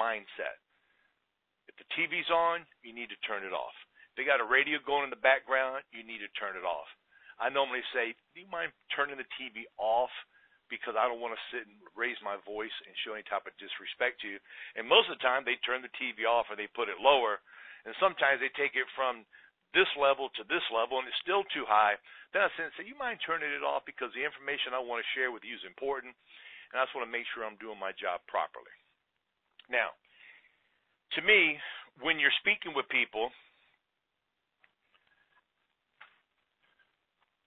mindset. If the TV's on, you need to turn it off. If they got a radio going in the background, you need to turn it off. I normally say, do you mind turning the TV off? Because I don't want to sit and raise my voice and show any type of disrespect to you. And most of the time, they turn the TV off or they put it lower. And sometimes they take it from this level to this level, and it's still too high. Then I say, you mind turning it off, because the information I want to share with you is important, and I just want to make sure I'm doing my job properly. Now, to me, when you're speaking with people,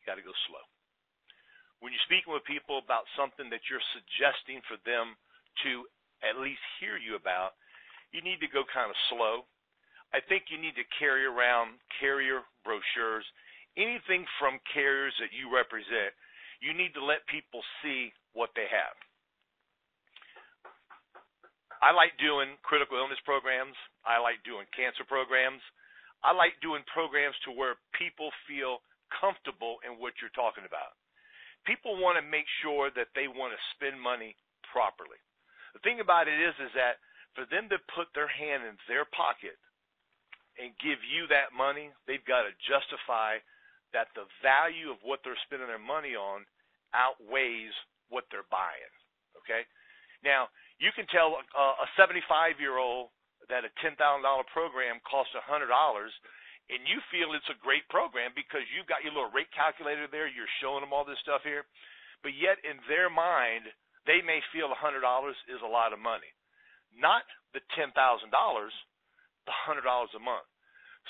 you got to go slow. When you're speaking with people about something that you're suggesting for them to at least hear you about, you need to go kind of slow. I think you need to carry around carrier brochures, anything from carriers that you represent. You need to let people see what they have. I like doing critical illness programs. I like doing cancer programs. I like doing programs to where people feel comfortable in what you're talking about. People want to make sure that they want to spend money properly. The thing about it is that for them to put their hand in their pocket and give you that money, they've got to justify that the value of what they're spending their money on outweighs what they're buying. Okay? Now, you can tell a 75-year-old that a $10,000 program costs $100, and you feel it's a great program because you've got your little rate calculator there, you're showing them all this stuff here, but yet in their mind, they may feel $100 is a lot of money. Not the $10,000, the $100 a month.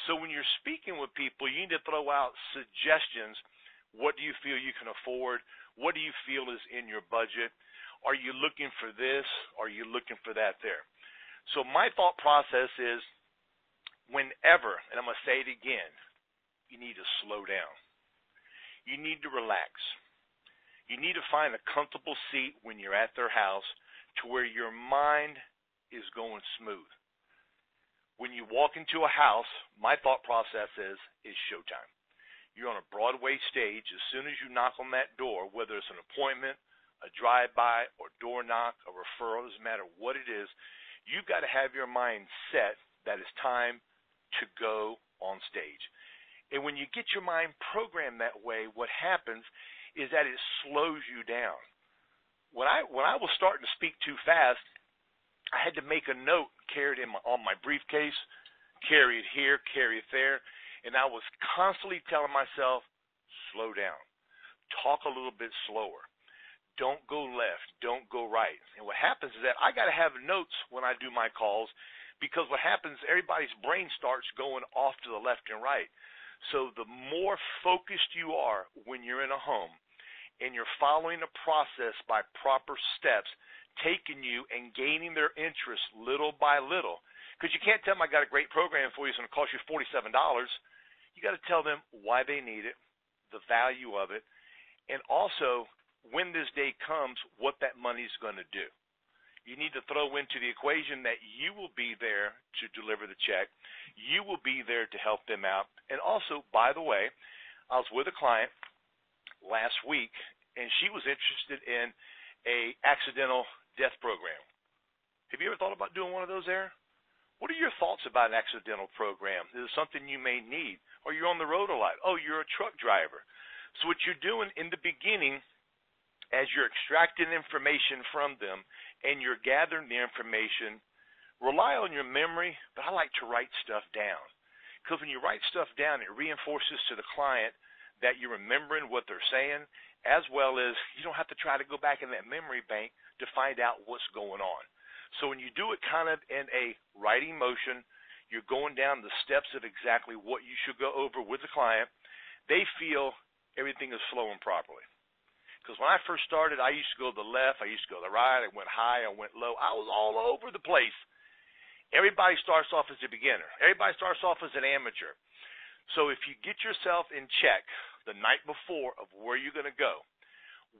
So when you're speaking with people, you need to throw out suggestions. What do you feel you can afford? What do you feel is in your budget? Are you looking for this? Are you looking for that there? So my thought process is, whenever, and I'm going to say it again, you need to slow down. You need to relax. You need to find a comfortable seat when you're at their house to where your mind is going smooth. When you walk into a house, my thought process is showtime. You're on a Broadway stage. As soon as you knock on that door, whether it's an appointment, a drive-by, or door knock, a referral, doesn't matter what it is, you've got to have your mind set that it's time to go on stage. And when you get your mind programmed that way, what happens is that it slows you down. When I was starting to speak too fast, I had to make a note, carry it on my briefcase, carry it here, carry it there, and I was constantly telling myself, slow down, talk a little bit slower. Don't go left. Don't go right. And what happens is that I got to have notes when I do my calls, because what happens, everybody's brain starts going off to the left and right. So the more focused you are when you're in a home and you're following a process by proper steps, taking you and gaining their interest little by little, because you can't tell them I got a great program for you, it's going to cost you $47. You got to tell them why they need it, the value of it, and also when this day comes, what that money's going to do. You need to throw into the equation that you will be there to deliver the check. You will be there to help them out. And also, by the way, I was with a client last week, and she was interested in a accidental death program. Have you ever thought about doing one of those there? What are your thoughts about an accidental program? Is it something you may need? Or you're on the road a lot? Oh, you're a truck driver. So what you're doing in the beginning, as you're extracting information from them and you're gathering the information, rely on your memory, but I like to write stuff down. Because when you write stuff down, it reinforces to the client that you're remembering what they're saying, as well as you don't have to try to go back in that memory bank to find out what's going on. So when you do it kind of in a writing motion, you're going down the steps of exactly what you should go over with the client, they feel everything is flowing properly. Because when I first started, I used to go to the left, I used to go to the right, I went high, I went low. I was all over the place. Everybody starts off as a beginner. Everybody starts off as an amateur. So if you get yourself in check the night before of where you're going to go,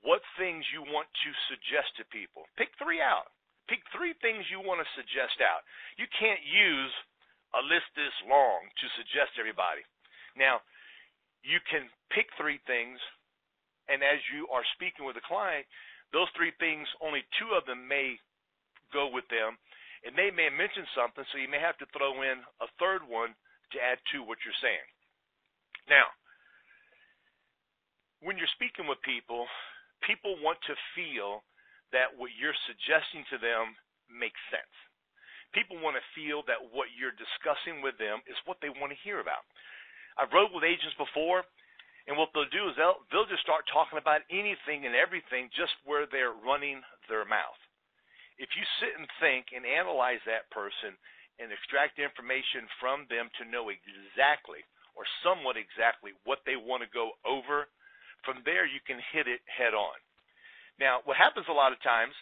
what things you want to suggest to people, pick 3 out. Pick 3 things you want to suggest out. You can't use a list this long to suggest to everybody. Now, you can pick 3 things, and as you are speaking with a client, those 3 things, only 2 of them may go with them, And they may mention something, so you may have to throw in a third one to add to what you're saying. Now, when you're speaking with people, people want to feel that what you're suggesting to them makes sense. People want to feel that what you're discussing with them is what they want to hear about. I've rode with agents before, and what they'll do is they'll just start talking about anything and everything just where they're running their mouth. If you sit and think and analyze that person and extract information from them to know exactly or somewhat exactly what they want to go over, from there you can hit it head on. Now, what happens a lot of times,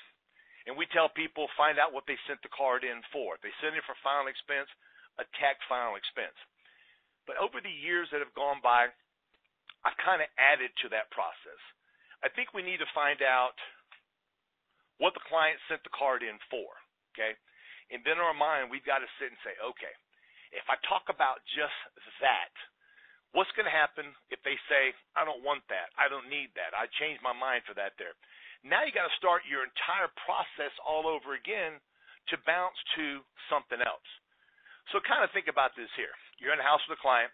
and we tell people find out what they sent the card in for. If they sent it for final expense, attack final expense. But over the years that have gone by, I've kind of added to that process. I think we need to find out what the client sent the card in for, okay? And then in our mind, we've got to sit and say, okay, if I talk about just that, what's going to happen if they say, I don't want that, I don't need that, I changed my mind for that there. Now you got to start your entire process all over again to bounce to something else. So kind of think about this here. You're in a house with a client.